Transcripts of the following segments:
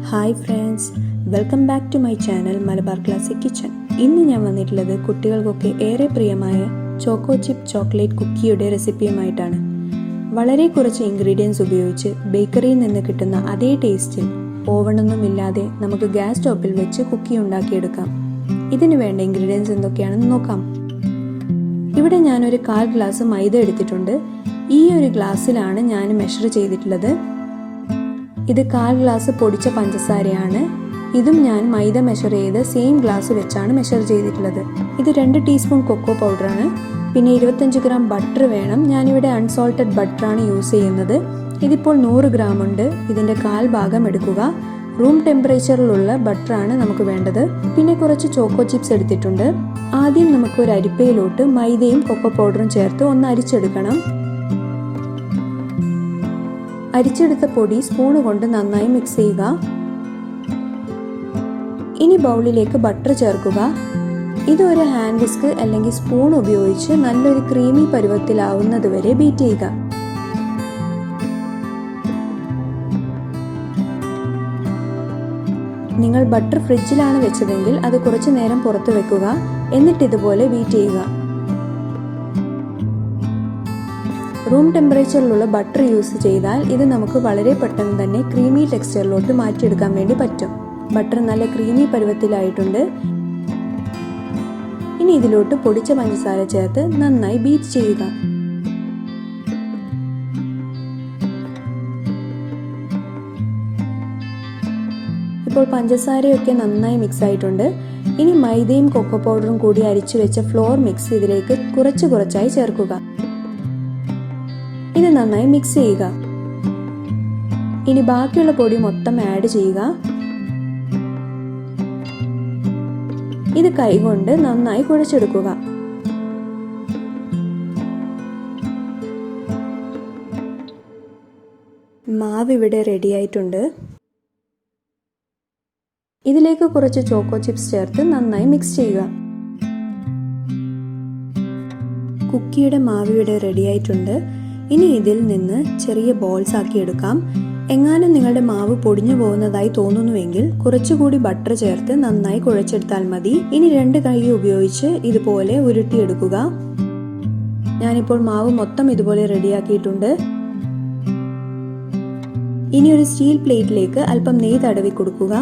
Hi friends, welcome back to my channel Malabar classic kitchen. ഇന്ന് ഞാൻ വന്നിട്ടുള്ളത് കുട്ടികൾക്കൊക്കെ ഏറെ പ്രിയമായ ചോക്കോ ചിപ്പ് ചോക്ലേറ്റ് കുക്കിയുടെ റെസിപ്പിയുമായിട്ടാണ്. വളരെ കുറച്ച് ഇൻഗ്രീഡിയൻസ് ഉപയോഗിച്ച് ബേക്കറിയിൽ നിന്ന് കിട്ടുന്ന അതേ ടേസ്റ്റിൽ ഓവണൊന്നുമില്ലാതെ നമുക്ക് ഗ്യാസ് സ്റ്റോപ്പിൽ വെച്ച് കുക്കി ഉണ്ടാക്കിയെടുക്കാം. ഇതിന് വേണ്ട ഇൻഗ്രീഡിയൻസ് എന്തൊക്കെയാണെന്ന് നോക്കാം. ഇവിടെ ഞാനൊരു 1/4 ഗ്ലാസ് മൈദ എടുത്തിട്ടുണ്ട്. ഈ ഒരു ഗ്ലാസ്സിലാണ് ഞാൻ മെഷർ ചെയ്തിട്ടുള്ളത്. ഇത് 1/4 ഗ്ലാസ് പൊടിച്ച പഞ്ചസാരയാണ്. ഇതും ഞാൻ മൈദ മെഷർ ചെയ്ത് സെയിം ഗ്ലാസ് വെച്ചാണ് മെഷർ ചെയ്തിട്ടുള്ളത്. ഇത് 2 ടീസ്പൂൺ കൊക്കോ പൗഡറാണ്. പിന്നെ 25 ഗ്രാം ബട്ടർ വേണം. ഞാനിവിടെ അൺസോൾട്ടഡ് ബട്ടറാണ് യൂസ് ചെയ്യുന്നത്. ഇതിപ്പോൾ 100 ഗ്രാം ഉണ്ട്. ഇതിൻ്റെ 1/4 ഭാഗം എടുക്കുക. റൂം ടെമ്പറേച്ചറിലുള്ള ബട്ടറാണ് നമുക്ക് വേണ്ടത്. പിന്നെ കുറച്ച് ചോക്കോ ചിപ്സ് എടുത്തിട്ടുണ്ട്. ആദ്യം നമുക്ക് ഒരു അരിപ്പയിലോട്ട് മൈദയും കൊക്കോ പൗഡറും ചേർത്ത് ഒന്ന് അരിച്ചെടുക്കണം. അരിച്ചെടുത്ത പൊടി സ്പൂണ് കൊണ്ട് നന്നായി മിക്സ് ചെയ്യുക. ഇനി ബൗളിലേക്ക് ബട്ടർ ചേർക്കുക. ഇതൊരു ഹാൻഡ് വിസ്ക് അല്ലെങ്കിൽ സ്പൂൺ ഉപയോഗിച്ച് നല്ലൊരു ക്രീമി പരുവത്തിലാവുന്നത് വരെ ബീറ്റ് ചെയ്യുക. നിങ്ങൾ ബട്ടർ ഫ്രിഡ്ജിലാണ് വെച്ചതെങ്കിൽ അത് കുറച്ചു നേരം പുറത്ത് വെക്കുക. എന്നിട്ട് ഇതുപോലെ ബീറ്റ് ചെയ്യുക. റൂം ടെമ്പറേച്ചറിലുള്ള ബട്ടർ യൂസ് ചെയ്താൽ ഇത് നമുക്ക് വളരെ പെട്ടെന്ന് തന്നെ ക്രീമി ടെക്സ്ചറിലോട്ട് മാറ്റിയെടുക്കാൻ വേണ്ടി പറ്റും. ബട്ടർ നല്ല ക്രീമി പരുവത്തിലായിട്ടുണ്ട്. ഇനി ഇതിലോട്ട് പൊടിച്ച പഞ്ചസാര ചേർത്ത് നന്നായി ബീറ്റ് ചെയ്യുക. ഇപ്പോൾ പഞ്ചസാരയൊക്കെ നന്നായി മിക്സ് ആയിട്ടുണ്ട്. ഇനി മൈദയും കൊക്കോ പൗഡറും കൂടി അരിച്ചു വെച്ച ഫ്ലോർ മിക്സ് ഇതിലേക്ക് കുറച്ചായി ചേർക്കുക. ഇത് നന്നായി മിക്സ് ചെയ്യുക. ഇനി ബാക്കിയുള്ള പൊടി മൊത്തം ആഡ് ചെയ്യുക. ഇത് കൈകൊണ്ട് നന്നായി കുഴച്ചെടുക്കുക. മാവ് ഇവിടെ റെഡി ആയിട്ടുണ്ട്. ഇതിലേക്ക് കുറച്ച് ചോക്കോ ചിപ്സ് ചേർത്ത് നന്നായി മിക്സ് ചെയ്യുക. കുക്കിയുടെ മാവ് ഇവിടെ റെഡി ആയിട്ടുണ്ട്. ഇനി ഇതിൽ നിന്ന് ചെറിയ ബോൾസ് ആക്കി എടുക്കാം. എങ്ങാനും നിങ്ങളുടെ മാവ് പൊടിഞ്ഞു പോകുന്നതായി തോന്നുന്നുവെങ്കിൽ കുറച്ചുകൂടി ബട്ടർ ചേർത്ത് നന്നായി കുഴച്ചെടുത്താൽ മതി. ഇനി 2 കൈ ഉപയോഗിച്ച് ഇതുപോലെ ഉരുട്ടിയെടുക്കുക. ഞാനിപ്പോൾ മാവ് മൊത്തം ഇതുപോലെ റെഡിയാക്കിയിട്ടുണ്ട്. ഇനി ഒരു സ്റ്റീൽ പ്ലേറ്റിലേക്ക് അല്പം നെയ്യ് തടവി കൊടുക്കുക.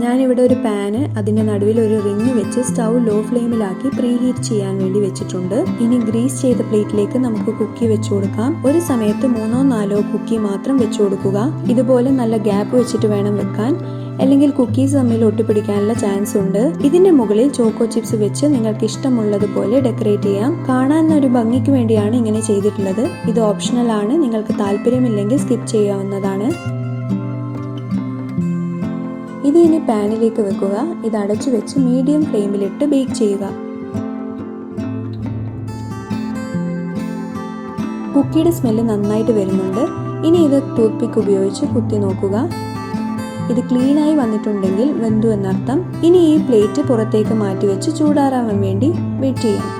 ഞാനിവിടെ ഒരു പാന്, അതിൻ്റെ നടുവിൽ ഒരു റിങ് വെച്ച് സ്റ്റൗ ലോ ഫ്ലെയിമിലാക്കി പ്രീഹീറ്റ് ചെയ്യാൻ വേണ്ടി വെച്ചിട്ടുണ്ട്. ഇനി ഗ്രീസ് ചെയ്ത പ്ലേറ്റിലേക്ക് നമുക്ക് കുക്കി വെച്ചു കൊടുക്കാം. ഒരു സമയത്ത് 3-4 കുക്കി മാത്രം വെച്ചു കൊടുക്കുക. ഇതുപോലെ നല്ല ഗ്യാപ്പ് വെച്ചിട്ട് വേണം വെക്കാൻ, അല്ലെങ്കിൽ കുക്കീസ് തമ്മിൽ ഒട്ടിപ്പിടിക്കാനുള്ള ചാൻസ് ഉണ്ട്. ഇതിന്റെ മുകളിൽ ചോക്കോ ചിപ്സ് വെച്ച് നിങ്ങൾക്ക് ഇഷ്ടമുള്ളതുപോലെ ഡെക്കറേറ്റ് ചെയ്യാം. കാണാൻ ഒരു ഭംഗിക്ക് വേണ്ടിയാണ് ഇങ്ങനെ ചെയ്തിട്ടുള്ളത്. ഇത് ഓപ്ഷണൽ ആണ്. നിങ്ങൾക്ക് താല്പര്യമില്ലെങ്കിൽ സ്കിപ്പ് ചെയ്യാവുന്നതാണ്. ഇത് ഇനി പാനിലേക്ക് വെക്കുക. ഇത് അടച്ചു വെച്ച് മീഡിയം ഫ്ലെയിമിലിട്ട് ബേക്ക് ചെയ്യുക. കുക്കിയുടെ സ്മെല്ല് നന്നായിട്ട് വരുന്നുണ്ട്. ഇനി ഇത് ടൂത്ത് പിക്ക് ഉപയോഗിച്ച് കുത്തി നോക്കുക. ഇത് ക്ലീനായി വന്നിട്ടുണ്ടെങ്കിൽ വെന്തു എന്നർത്ഥം. ഇനി ഈ പ്ലേറ്റ് പുറത്തേക്ക് മാറ്റി വെച്ച് ചൂടാറാൻ വേണ്ടി വെയിറ്റ് ചെയ്യാം.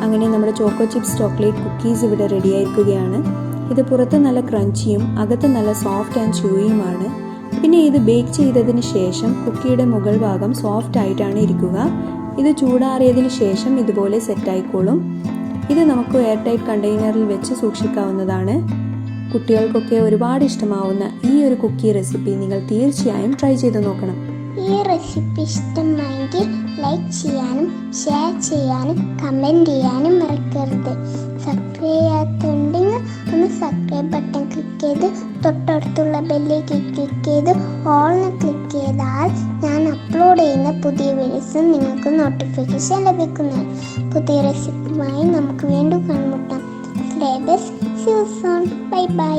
അങ്ങനെ നമ്മുടെ ചോക്കോ ചിപ്സ് ചോക്ലേറ്റ് കുക്കീസ് ഇവിടെ റെഡി ആയിരിക്കുകയാണ്. ഇത് പുറത്ത് നല്ല ക്രഞ്ചിയും അകത്ത് നല്ല സോഫ്റ്റ് ആൻഡ് ച്യൂയിയുമാണ്. പിന്നെ ഇത് ബേക്ക് ചെയ്തതിന് ശേഷം കുക്കിയുടെ മുകൾ ഭാഗം സോഫ്റ്റ് ആയിട്ടാണ് ഇരിക്കുക. ഇത് ചൂടാറിയതിന് ശേഷം ഇതുപോലെ സെറ്റ് ആയിക്കോളും. ഇത് നമുക്ക് എയർ ടൈറ്റ് കണ്ടെയ്നറിൽ വെച്ച് സൂക്ഷിക്കാവുന്നതാണ്. കുട്ടികൾക്കൊക്കെ ഒരുപാട് ഇഷ്ടമാവുന്ന ഈ ഒരു കുക്കി റെസിപ്പി നിങ്ങൾ തീർച്ചയായും ട്രൈ ചെയ്ത് നോക്കണം. ഈ റെസിപ്പി ഇഷ്ടമായെങ്കിൽ ലൈക്ക് ചെയ്യാനും ഷെയർ ചെയ്യാനും കമൻറ്റ് ചെയ്യാനും മറക്കരുത്. സബ്സ്ക്രൈബ് ചെയ്യാത്തുണ്ടെങ്കിൽ ഒന്ന് സബ്സ്ക്രൈബ് ബട്ടൺ ക്ലിക്ക് ചെയ്ത് തൊട്ടടുത്തുള്ള ബെല്ലേക്ക് ക്ലിക്ക് ചെയ്ത് ഓൾന്ന് ക്ലിക്ക് ചെയ്താൽ ഞാൻ അപ്ലോഡ് ചെയ്യുന്ന പുതിയ വീഡിയോസ് നിങ്ങൾക്ക് നോട്ടിഫിക്കേഷൻ ലഭിക്കുന്നതാണ്. പുതിയ റെസിപ്പിയുമായി നമുക്ക് വീണ്ടും കണ്ടുമുട്ടാം. Bye bye.